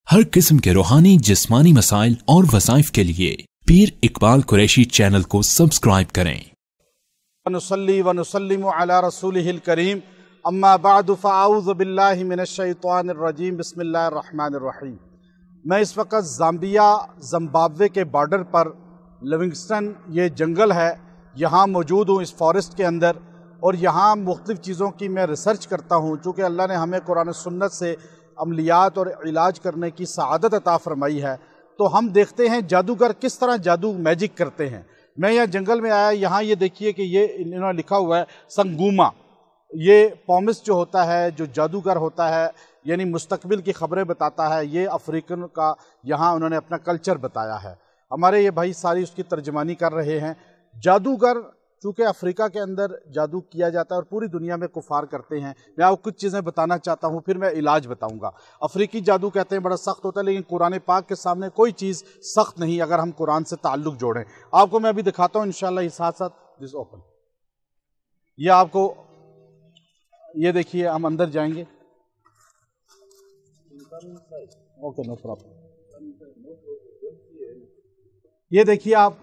हर किस्म के रूहानी जिस्मानी मसाइल और वज़ाइफ के लिए पीर इकबाल कुरैशी चैनल को सब्सक्राइब करें। वनुसल्ली वनुसल्लिमु अला रसूलिहिल करीम अम्मा बअद फ़अऊज़ु बिल्लाहि मिनश शैतानिर रजीम बिस्मिल्लाहिर रहमानिर रहीम। मैं इस वक्त ज़िम्बाब्वे के बॉर्डर पर लिविंगस्टन ये जंगल है, यहाँ मौजूद हूँ इस फॉरेस्ट के अंदर, और यहाँ मुख्तलिफ़ चीज़ों की मैं रिसर्च करता हूँ। चूँकि अल्लाह ने हमें कुरान सुन्नत से अमलियात और इलाज करने की सआदत अता फरमाई है, तो हम देखते हैं जादूगर किस तरह जादू मैजिक करते हैं। मैं यहाँ जंगल में आया, यहाँ ये देखिए कि ये इन्होंने लिखा हुआ है संगूमा। ये पॉमिस जो होता है, जो जादूगर होता है, यानी मुस्तकबिल की खबरें बताता है, ये अफ्रीकन का यहाँ उन्होंने अपना कल्चर बताया है। हमारे ये भाई सारी उसकी तर्जमानी कर रहे हैं। जादूगर चूँकि अफ्रीका के अंदर जादू किया जाता है और पूरी दुनिया में कुफार करते हैं। मैं आपको कुछ चीज़ें बताना चाहता हूँ, फिर मैं इलाज बताऊँगा। अफ्रीकी जादू कहते हैं बड़ा सख्त होता है, लेकिन कुरान पाक के सामने कोई चीज़ सख्त नहीं अगर हम कुरान से ताल्लुक़ जोड़ें। आपको मैं अभी दिखाता हूँ इंशाअल्लाह, ये साथ साथ दिस ओपन। ये आपको ये देखिए, हम अंदर जाएंगे। Okay, no problem. ये देखिए आप,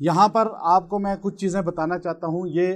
यहाँ पर आपको मैं कुछ चीज़ें बताना चाहता हूँ। ये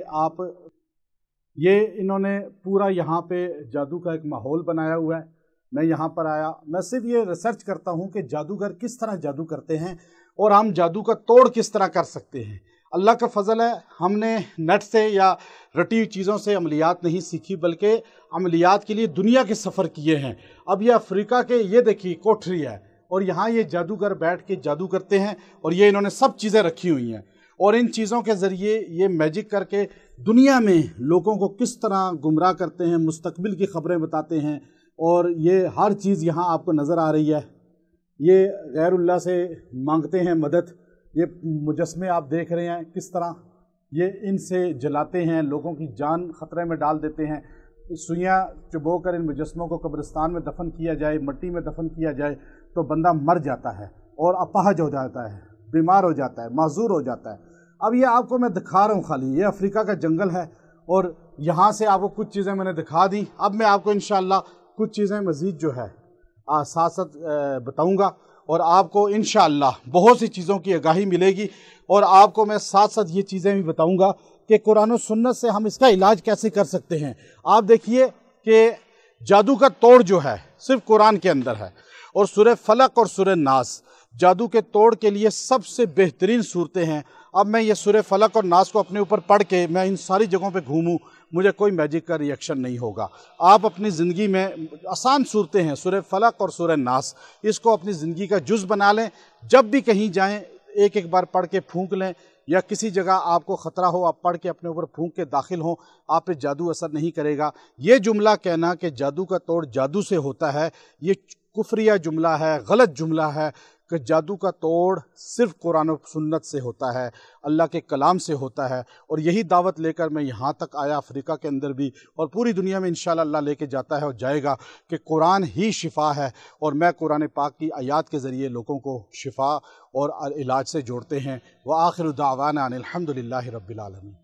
इन्होंने पूरा यहाँ पे जादू का एक माहौल बनाया हुआ है। मैं यहाँ पर आया, मैं सिर्फ ये रिसर्च करता हूँ कि जादूगर किस तरह जादू करते हैं और हम जादू का तोड़ किस तरह कर सकते हैं। अल्लाह का फजल है, हमने नेट से या रटी हुई चीज़ों से अमलियात नहीं सीखी, बल्कि अमलियात के लिए दुनिया के सफ़र किए हैं। अब ये अफ्रीका के, ये देखिए कोठरी है, और यहाँ ये जादूगर बैठ के जादू करते हैं, और ये इन्होंने सब चीज़ें रखी हुई हैं, और इन चीज़ों के ज़रिए ये मैजिक करके दुनिया में लोगों को किस तरह गुमराह करते हैं, मुस्तकबिल की खबरें बताते हैं। और ये हर चीज़ यहाँ आपको नज़र आ रही है। ये गैरुल्लाह से मांगते हैं मदद। ये मुजस्मे आप देख रहे हैं किस तरह ये इनसे जलाते हैं, लोगों की जान ख़तरे में डाल देते हैं। सुइयाँ चुबो कर इन मुजस्मों को कब्रिस्तान में दफन किया जाए, मिट्टी में दफन किया जाए, तो बंदा मर जाता है और अपाहज हो जाता है, बीमार हो जाता है, माजूर हो जाता है। अब ये आपको मैं दिखा रहा हूँ, खाली ये अफ्रीका का जंगल है, और यहाँ से आपको कुछ चीज़ें मैंने दिखा दी। अब मैं आपको इंशाअल्लाह कुछ चीज़ें मज़ीद जो है साथ साथ बताऊँगा, और आपको इंशाअल्लाह बहुत सी चीज़ों की आगाही मिलेगी। और आपको मैं साथ साथ ये चीज़ें भी बताऊँगा कि कुरान और सुन्नत से हम इसका इलाज कैसे कर सकते हैं। आप देखिए कि जादू का तोड़ जो है सिर्फ कुरान के अंदर है, और सूरह फलक और सूरह नास जादू के तोड़ के लिए सबसे बेहतरीन सूरतें हैं। अब मैं ये सूरह फलक और नास को अपने ऊपर पढ़ के मैं इन सारी जगहों पे घूमूं, मुझे कोई मैजिक का रिएक्शन नहीं होगा। आप अपनी ज़िंदगी में आसान सूरतें हैं सूरह फलक और सूरह नास, इसको अपनी ज़िंदगी का जुज़ बना लें। जब भी कहीं जाएं एक एक बार पढ़ के फूंक लें, या किसी जगह आपको ख़तरा हो आप पढ़ के अपने ऊपर फूंक के दाखिल हों, आप पे जादू असर नहीं करेगा। ये जुमला कहना कि जादू का तोड़ जादू से होता है, ये कुफरिया जुमला है, गलत जुमला है कि जादू का तोड़ सिर्फ कुरान और सुन्नत से होता है, अल्लाह के कलाम से होता है। और यही दावत लेकर मैं यहाँ तक आया, अफ्रीका के अंदर भी और पूरी दुनिया में इंशाअल्लाह अल्लाह लेके जाता है और जाएगा, कि कुरान ही शिफा है, और मैं कुरान पाक की आयात के ज़रिए लोगों को शिफा और इलाज से जोड़ते हैं। व आखिर दावाना अनिल हम्दुलिल्लाहि रब्बिल आलमीन।